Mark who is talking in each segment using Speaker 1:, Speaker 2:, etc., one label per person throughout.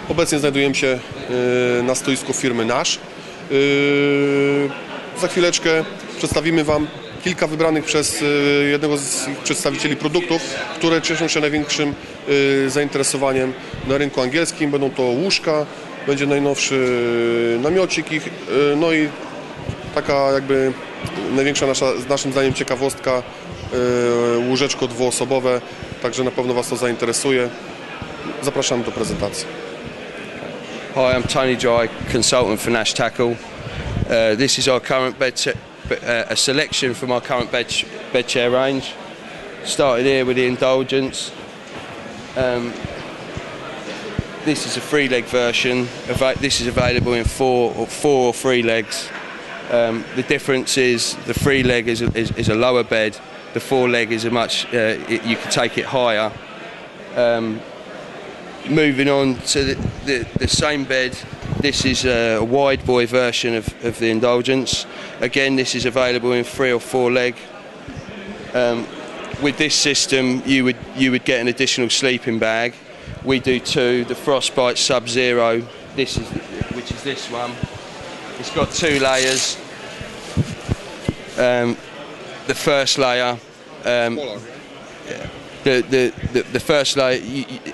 Speaker 1: Obecnie znajdujemy się na stoisku firmy NASH. Za chwileczkę przedstawimy Wam kilka wybranych przez jednego z ich przedstawicieli produktów, które cieszą się największym zainteresowaniem na rynku angielskim. Będą to łóżka, będzie najnowszy namiocik ich, no i taka jakby największa naszym zdaniem ciekawostka, łóżeczko dwuosobowe, także na pewno Was to zainteresuje. Zapraszamy do prezentacji.
Speaker 2: Hi, I'm Tony Dry, consultant for NASH Tackle. This is our current a selection from our current bed chair range. Started here with the Indulgence. This is a 3-leg version. This is available in four or 3 legs. The difference is the 3-leg is a lower bed. The 4-leg is a much you can take it higher. Moving on to the same bed, this is a wide boy version of the Indulgence. Again, this is available in 3 or 4 leg. With this system, you would get an additional sleeping bag. We do 2. The Frostbite Sub-Zero, which is this one. It's got 2 layers. The first layer. The first layer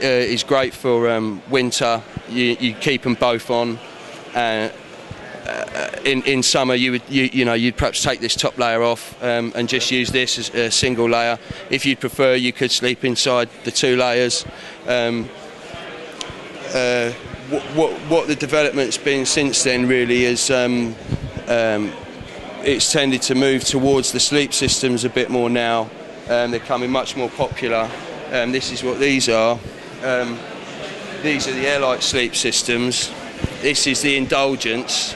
Speaker 2: is great for winter. You keep them both on. In summer, you'd perhaps take this top layer off and just use this as a single layer. If you'd prefer, you could sleep inside the 2 layers. What the development's been since then really is it's tended to move towards the sleep systems a bit more now. They're becoming much more popular. This is what these are. These are the Airlight sleep systems. This is the Indulgence.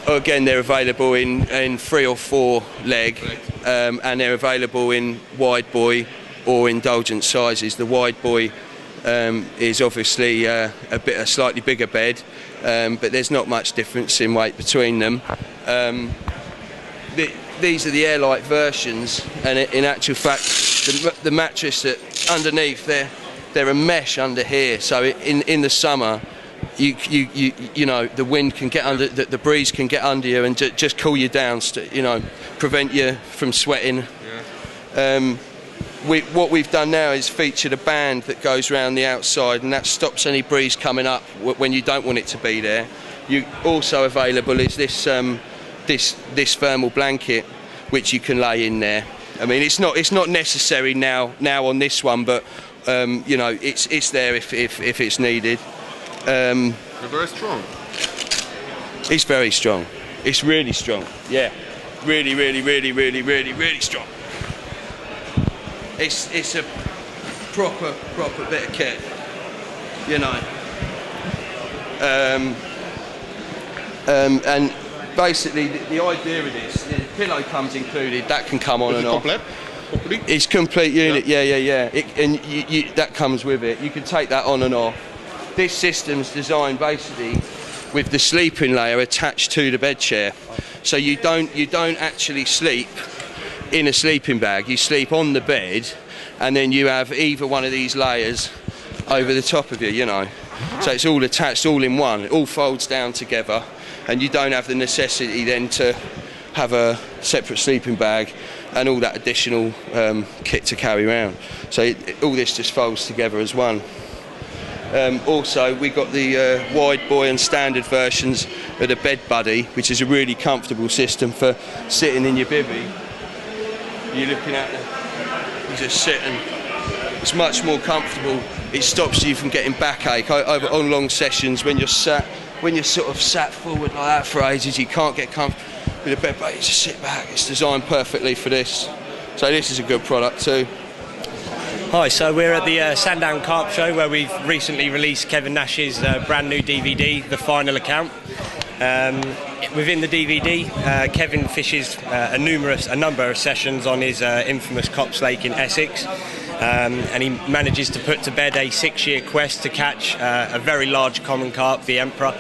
Speaker 2: Again, they're available in 3 or 4 leg, and they're available in wide boy or Indulgence sizes. The wide boy is obviously a slightly bigger bed, but there's not much difference in weight between them. These are the Airlight versions, and in actual fact, the mattress that underneath, they're a mesh under here. So in the summer, you know, the wind can get under, the breeze can get under you and just cool you down, prevent you from sweating. Yeah. What we've done now is featured a band that goes around the outside, and that stops any breeze coming up when you don't want it to be there. Also available is this this thermal blanket, which you can lay in there. I mean, it's not necessary now on this one, but you know, it's there if it's needed.
Speaker 1: They're very strong.
Speaker 2: It's very strong. It's really strong. Yeah, really strong. It's a proper bit of kit, you know. And basically, the idea of this, the pillow comes included. That can come on and off. It's complete unit. Yeah. That comes with it. You can take that on and off. This system's designed basically with the sleeping layer attached to the bed chair, so you don't actually sleep in a sleeping bag. You sleep on the bed, and then you have either one of these layers over the top of you. You know, so it's all attached, all in one. It all folds down together, and you don't have the necessity then to have a separate sleeping bag and all that additional kit to carry around. So all this just folds together as one. Also, we got the wide boy and standard versions of the Bed Buddy, which is a really comfortable system for sitting in your bivvy. You're looking at it, you just sit, and it's much more comfortable. It stops you from getting backache on long sessions when you're sort of sat forward like that for ages. You can't get comfortable with a bed buddy. You just sit back. It's designed perfectly for this. So this is a good product too.
Speaker 3: Hi, so we're at the Sandown Carp show, where we've recently released Kevin Nash's brand new DVD, The Final Account. Within the DVD, Kevin fishes a number of sessions on his infamous Cops Lake in Essex, and he manages to put to bed a 6-year quest to catch a very large common carp, the Emperor.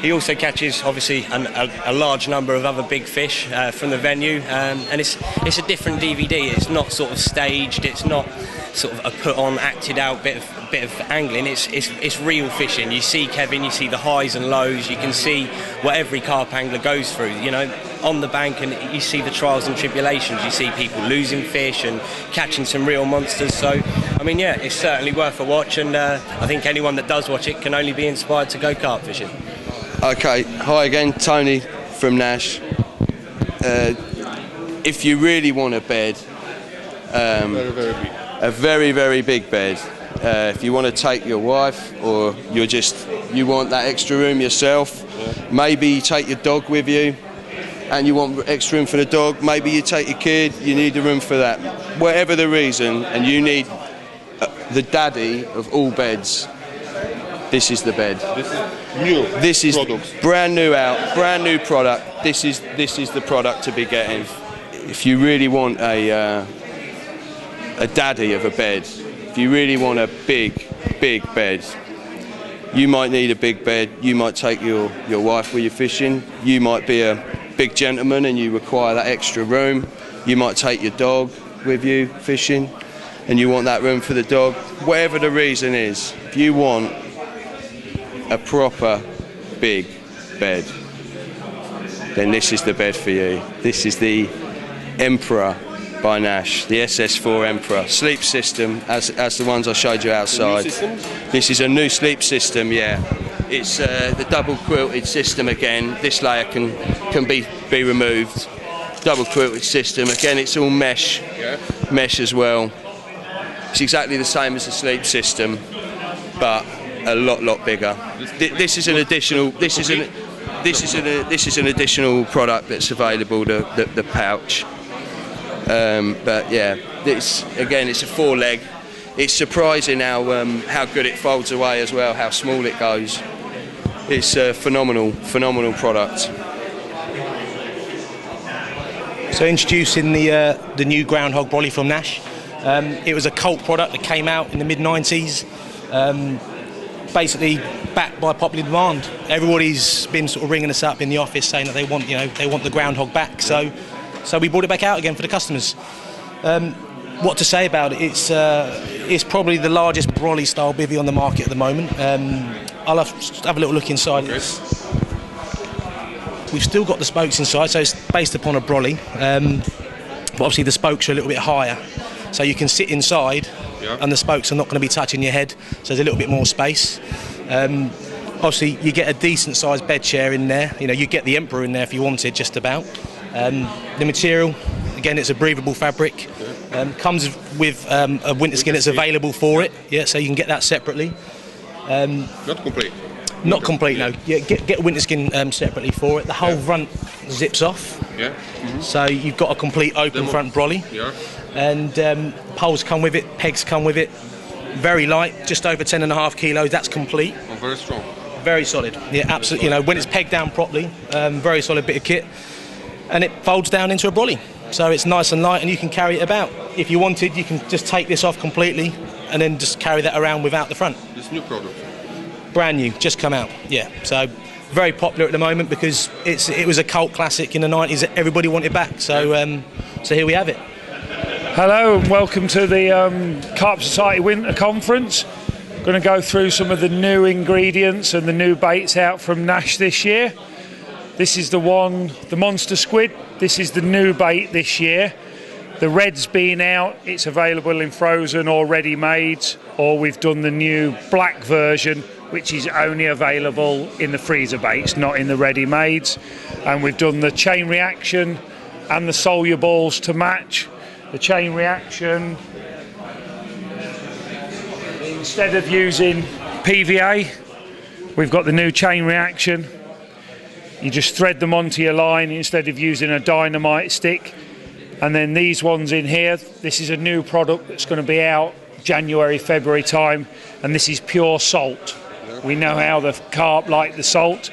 Speaker 3: He also catches, obviously, a large number of other big fish from the venue, and it's a different DVD. It's not sort of staged. It's not sort of a put on, acted out bit of angling. It's real fishing. You see Kevin, you see the highs and lows. You can see what every carp angler goes through. You know, on the bank, and you see the trials and tribulations. You see people losing fish and catching some real monsters. So, I mean, yeah, it's certainly worth a watch, and I think anyone that does watch it can only be inspired to go carp fishing.
Speaker 2: Okay, hi again, Tony from NASH. If you really want a bed, a very, very big bed, if you want to take your wife, or you want that extra room yourself, maybe you take your dog with you, and you want extra room for the dog, maybe you take your kid, you need a room for that. Whatever the reason, and you need the daddy of all beds, this is the bed.
Speaker 1: This is new.
Speaker 2: This is
Speaker 1: products.
Speaker 2: brand new product. This is the product to be getting. If you really want a daddy of a bed, if you really want a big bed, you might need a big bed. You might take your wife with you fishing. You might be a big gentleman and you require that extra room. You might take your dog with you fishing and you want that room for the dog. Whatever the reason is, if you want a proper big bed, then this is the bed for you. This is the Emperor by NASH, the SS4 Emperor sleep system, as the ones I showed you outside. This is a new sleep system, yeah. It's the double quilted system again. This layer can be removed. Double quilted system again. It's all mesh as well. It's exactly the same as the sleep system, but a lot bigger. This is an additional. This is an additional product that's available. The pouch. But yeah, it's a 4-leg. It's surprising how good it folds away as well. How small it goes. It's a phenomenal product.
Speaker 4: So introducing the new groundhog brolly from NASH. It was a cult product that came out in the mid-90s. Basically backed by popular demand. Everybody's been sort of ringing us up in the office saying that they want the groundhog back. So we brought it back out again for the customers. What to say about it? It's probably the largest brolly style bivvy on the market at the moment. I'll have a little look inside. Okay. We've still got the spokes inside, so it's based upon a brolly. But obviously the spokes are a little bit higher, so you can sit inside. Yeah. And the spokes are not going to be touching your head, so there's a little bit more space. Obviously, you get a decent sized bed chair in there. You know, you get the Emperor in there if you wanted, just about. The material, again, it's a breathable fabric. Comes with a winter skin that's available for it. Yeah, so you can get that separately.
Speaker 1: Not complete.
Speaker 4: Not complete, no. Yeah, get a winter skin separately for it. The whole front zips off.
Speaker 1: Yeah.
Speaker 4: Mm-hmm. So you've got a complete open front brolly. Yeah. And poles come with it, pegs come with it. Very light, just over 10.5 kilos. That's complete.
Speaker 1: Oh, very strong.
Speaker 4: Very solid. Yeah, absolutely. You know, when it's pegged down properly, very solid bit of kit, and it folds down into a brolly. So it's nice and light, and you can carry it about. If you wanted, you can just take this off completely, and then just carry that around without the front.
Speaker 1: This new product.
Speaker 4: Brand new, just come out. Yeah. So very popular at the moment because it was a cult classic in the 90s that everybody wanted back. So so here we have it.
Speaker 5: Hello and welcome to the Carp Society Winter Conference. Going to go through some of the new ingredients and the new baits out from NASH this year. This is the monster squid. This is the new bait this year. The red's been out. It's available in frozen or ready-made, or we've done the new black version, which is only available in the freezer baits, not in the ready-mades. And we've done the chain reaction and the solubles to match. The chain reaction, instead of using PVA, we've got the new chain reaction. You just thread them onto your line instead of using a dynamite stick. And then these ones in here, this is a new product that's going to be out January, February time, and this is pure salt. We know how the carp like the salt,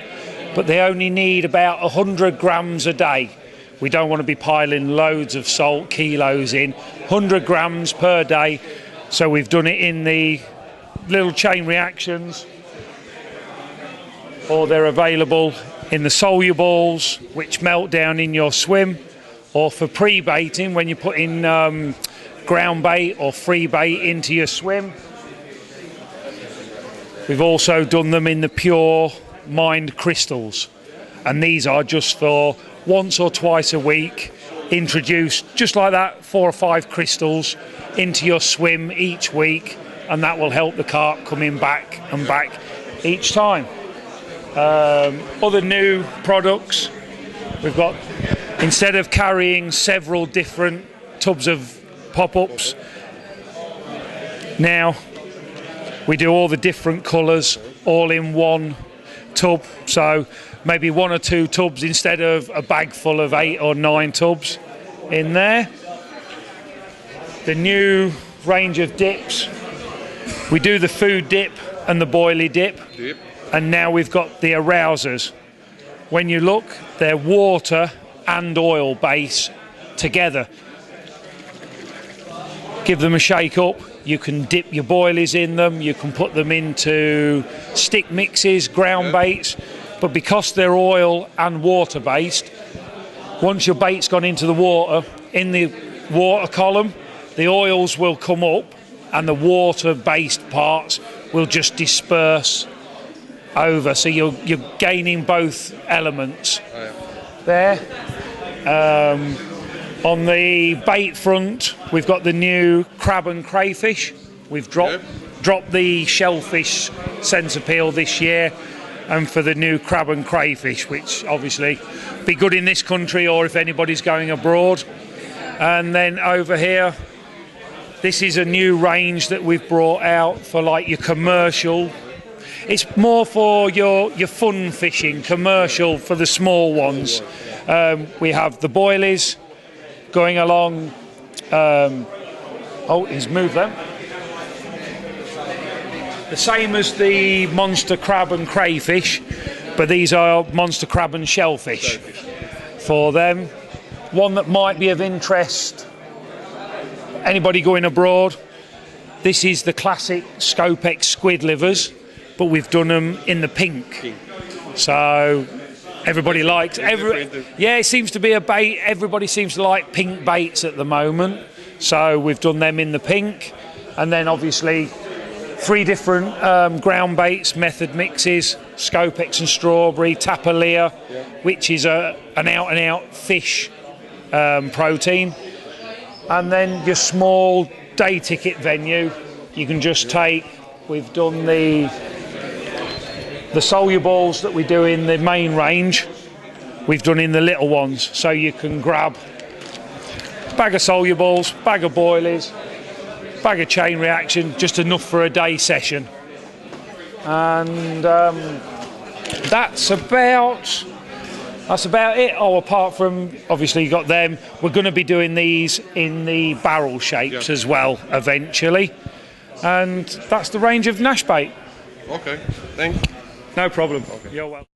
Speaker 5: but they only need about 100 grams a day. We don't want to be piling loads of salt, kilos in, 100 grams per day. So we've done it in the little chain reactions, or they're available in the solubles, which melt down in your swim, or for pre-baiting when you're putting ground bait or free bait into your swim. We've also done them in the pure mined crystals, and these are just for once or twice a week, introduce just like that 4 or 5 crystals into your swim each week, and that will help the carp coming back and back each time. Other new products, we've got, instead of carrying several different tubs of pop-ups, now we do all the different colours all in one tub, so maybe 1 or 2 tubs instead of a bag full of 8 or 9 tubs in there. The new range of dips, we do the food dip and the boilie dip, and now we've got the arousers. When you look, they're water and oil base together. Give them a shake up. You can dip your boilies in them, you can put them into stick mixes, ground baits, but because they're oil and water based, once your bait's gone into the water, in the water column, the oils will come up and the water based parts will just disperse over, so you're gaining both elements there. On the bait front, we've got the new crab and crayfish. We've dropped the shellfish sense appeal this year, and for the new crab and crayfish, which obviously be good in this country or if anybody's going abroad. And then over here, this is a new range that we've brought out for like your commercial. It's more for your fun fishing, commercial, for the small ones. We have the boilies going along. Oh, he's moved them. The same as the monster crab and crayfish, but these are monster crab and shellfish for them. One that might be of interest, anybody going abroad, this is the classic Scopex squid livers, but we've done them in the pink. So everybody likes, yeah, it seems to be a bait. Everybody seems to like pink baits at the moment. So we've done them in the pink. And then obviously 3 different ground baits, method mixes, Scopex and strawberry, Tapalia, which is an out and out fish protein. And then your small day ticket venue, you can just take, we've done the solubles that we do in the main range, we've done in the little ones, so you can grab a bag of solubles, bag of boilies, bag of chain reaction, just enough for a day session. And that's about it. Oh, apart from obviously you got them, we're going to be doing these in the barrel shapes as well eventually, and that's the range of Nash bait.
Speaker 1: Okay, thanks.
Speaker 5: No problem. Okay. You're welcome.